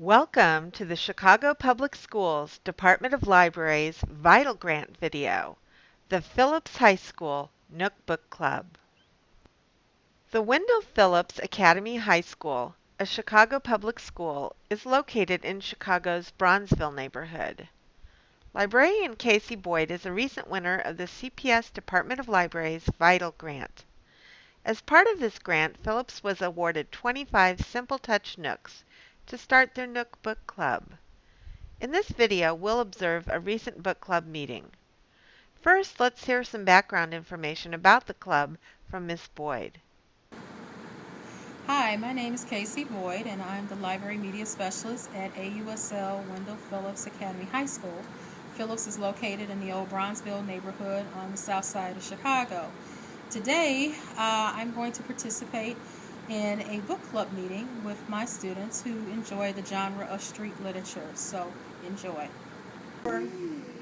Welcome to the Chicago Public Schools Department of Libraries Vital Grant video, the Phillips High School Nook Book Club. The Wendell Phillips Academy High School, a Chicago public school, is located in Chicago's Bronzeville neighborhood. Librarian Casey Boyd is a recent winner of the CPS Department of Libraries Vital Grant. As part of this grant, Phillips was awarded 25 Simple Touch Nooks to start their Nook Book Club. In this video, we'll observe a recent book club meeting. First, let's hear some background information about the club from Ms. Boyd. Hi, my name is Casey Boyd, and I'm the Library Media Specialist at AUSL Wendell Phillips Academy High School. Phillips is located in the old Bronzeville neighborhood on the south side of Chicago. Today, I'm going to participate in a book club meeting with my students who enjoy the genre of street literature. So, enjoy. For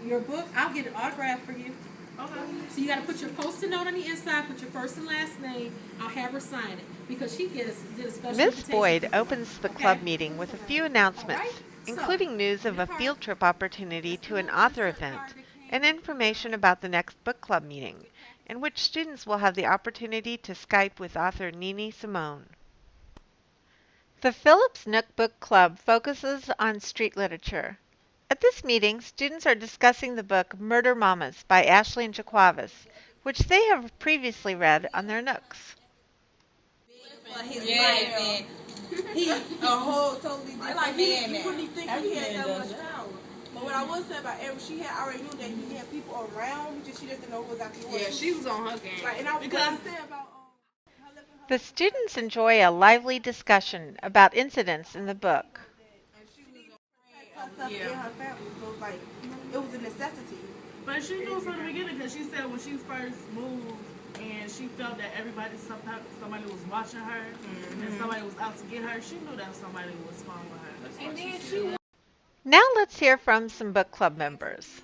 your book, I'll get it autographed for you. Okay. So you got to put your Post-it note on the inside, put your first and last name. I'll have her sign it because she did a special Ms. Boyd opens the club meeting with a few announcements, including news of a field trip opportunity to an author event and information about the next book club meeting, in which students will have the opportunity to Skype with author Nini Simone. The Phillips Nook Book Club focuses on street literature. At this meeting, students are discussing the book Murder Mamas by Ashley and Jaquavis, which they have previously read on their Nooks. For his life, and he a whole totally different man. You wouldn't even think he had that much power. But what I will say about Eric, she had already knew that he had people around. She just didn't know who was actually working. Yeah, she was on her game. Right, and I was going to say about The students enjoy a lively discussion about incidents in the book. herself and her family, so like it was a necessity. But she knew from the beginning because she said when she first moved and she felt that somebody was watching her and somebody was out to get her, she knew that somebody was following her. And then she Now let's hear from some book club members.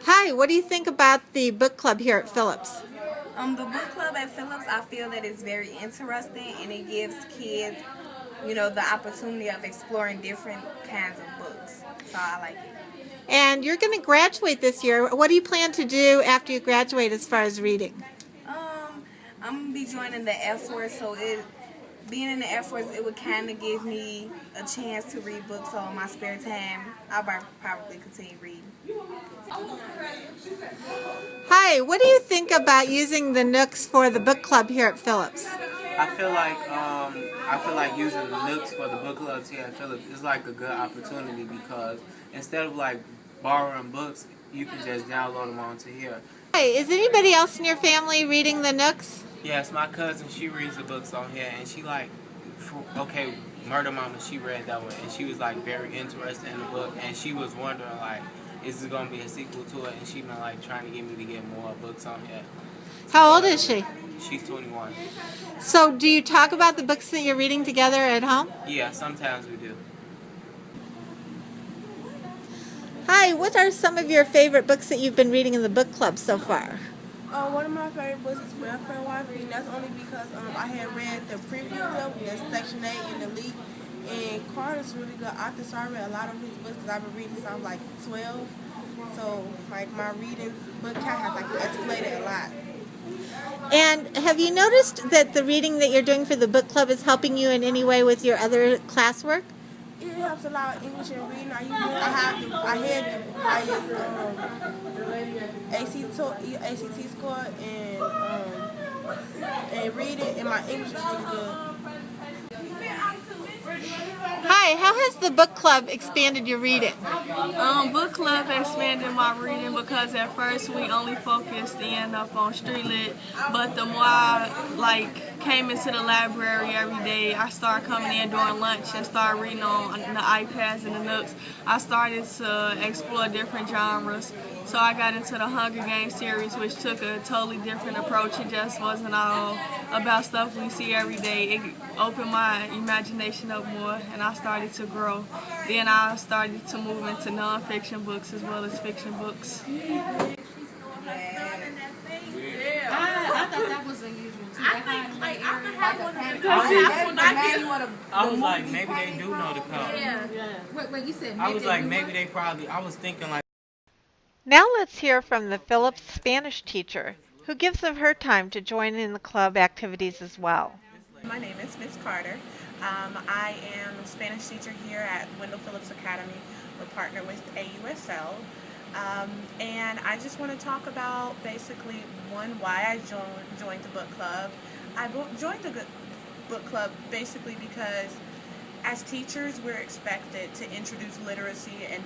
Hi, what do you think about the book club here at Phillips? The book club at Phillips, I feel that it's very interesting and it gives kids, the opportunity of exploring different kinds of books. So I like it. And you're going to graduate this year. What do you plan to do after you graduate as far as reading? I'm going to be joining the Air Force, so being in the Air Force, it would kind of give me a chance to read books. So in my spare time, I'll probably continue reading. Hi, what do you think about using the Nooks for the book club here at Phillips? I feel like using the Nooks for the book clubs here at Phillips is like a good opportunity because instead of like borrowing books, you can just download them onto here. Hi, is anybody else in your family reading the Nooks? Yes, my cousin, she reads the books on here and she Murder Mama, she read that one and she was like very interested in the book and she was wondering like, is there going to be a sequel to it? And she been like trying to get me to get more books on here. How old is she? She's 21. So do you talk about the books that you're reading together at home? Yeah, sometimes we do. Hi, what are some of your favorite books that you've been reading in the book club so far? One of my favorite books is Welfare Wife, and that's only because I had read the previews of the Section 8 and the League. And Carter's really good author, so I read a lot of his books because I've been reading since I was like 12. So like my reading book count has like escalated a lot. And have you noticed that the reading that you're doing for the book club is helping you in any way with your other classwork? It helps a lot with English and reading. I had the highest ACT score and reading, and my English is really good. Hi, how has the book club expanded your reading? Book club expanded my reading because at first we only focused in up on street lit, but the more I came into the library every day, I started coming in during lunch and started reading on the iPads and the Nooks. I started to explore different genres. So I got into the Hunger Games series, which took a totally different approach. It just wasn't all about stuff we see every day. It opened my imagination up more, and I started to grow. Then I started to move into nonfiction books as well as fiction books. I thought that was unusual too. I was like, maybe they do know the code. What you said? I was like, maybe they probably. I was thinking like. Now let's hear from the Phillips Spanish teacher, who gives of her time to join in the club activities as well. My name is Miss Carter. I am a Spanish teacher here at Wendell Phillips Academy. We're partnered with AUSL. And I just want to talk about basically why I joined the book club. Joined the book club basically because as teachers we're expected to introduce literacy in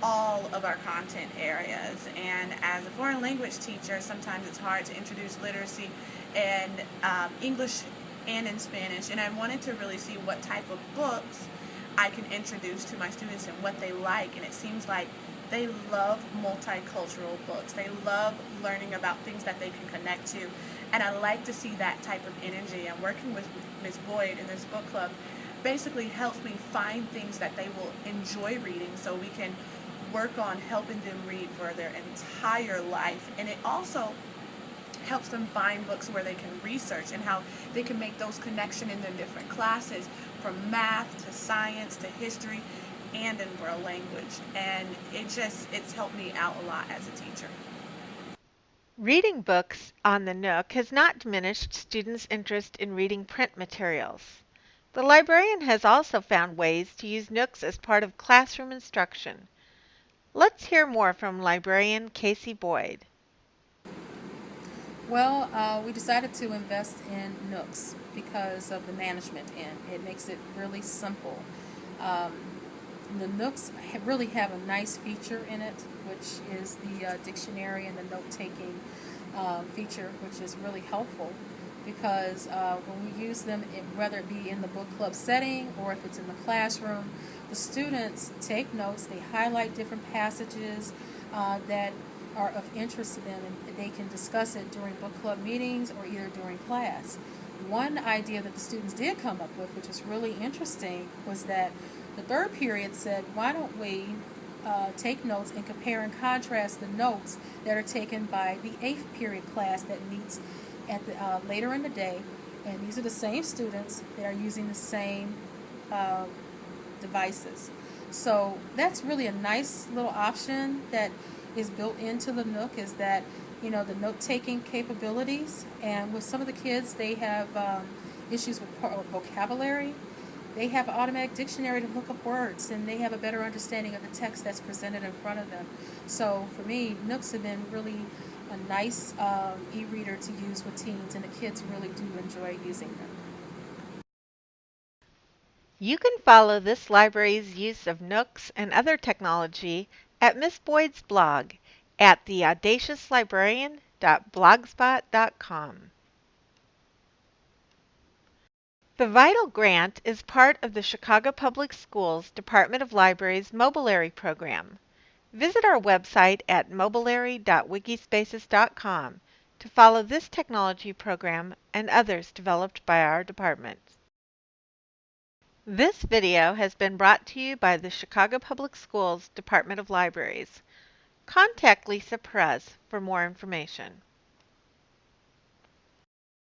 all of our content areas, and as a foreign language teacher sometimes it's hard to introduce literacy in English and in Spanish, and I wanted to really see what type of books I can introduce to my students and what they like. And it seems like they love multicultural books. They love learning about things that they can connect to, and I like to see that type of energy. And working with Ms. Boyd in this book club basically helps me find things that they will enjoy reading, so we can work on helping them read for their entire life. And it also helps them find books where they can research and how they can make those connections in their different classes, from math to science to history and in world language. And it's helped me out a lot as a teacher. Reading books on the Nook has not diminished students' interest in reading print materials. The librarian has also found ways to use Nooks as part of classroom instruction. Let's hear more from librarian Casey Boyd. Well, we decided to invest in Nooks because of the management end. It makes it really simple. The Nooks really have a nice feature in it, which is the dictionary and the note-taking feature, which is really helpful because when we use them, whether it be in the book club setting or if it's in the classroom, the students take notes, they highlight different passages that are of interest to them, and they can discuss it during book club meetings or either during class. One idea that the students did come up with, which was really interesting, was that the third period said, why don't we take notes and compare and contrast the notes that are taken by the 8th period class that meets at the, later in the day, and these are the same students that are using the same devices. So that's really a nice little option that is built into the Nook, is that, the note-taking capabilities. And with some of the kids, they have issues with vocabulary. They have an automatic dictionary to look up words, and they have a better understanding of the text that's presented in front of them. So for me, Nooks have been really a nice e-reader to use with teens, and the kids really do enjoy using them. You can follow this library's use of Nooks and other technology at Miss Boyd's blog at theaudaciouslibrarian.blogspot.com. The Vital Grant is part of the Chicago Public Schools Department of Libraries Mobilary program. Visit our website at mobilary.wikispaces.com to follow this technology program and others developed by our department. This video has been brought to you by the Chicago Public Schools Department of Libraries. Contact Lisa Perez for more information.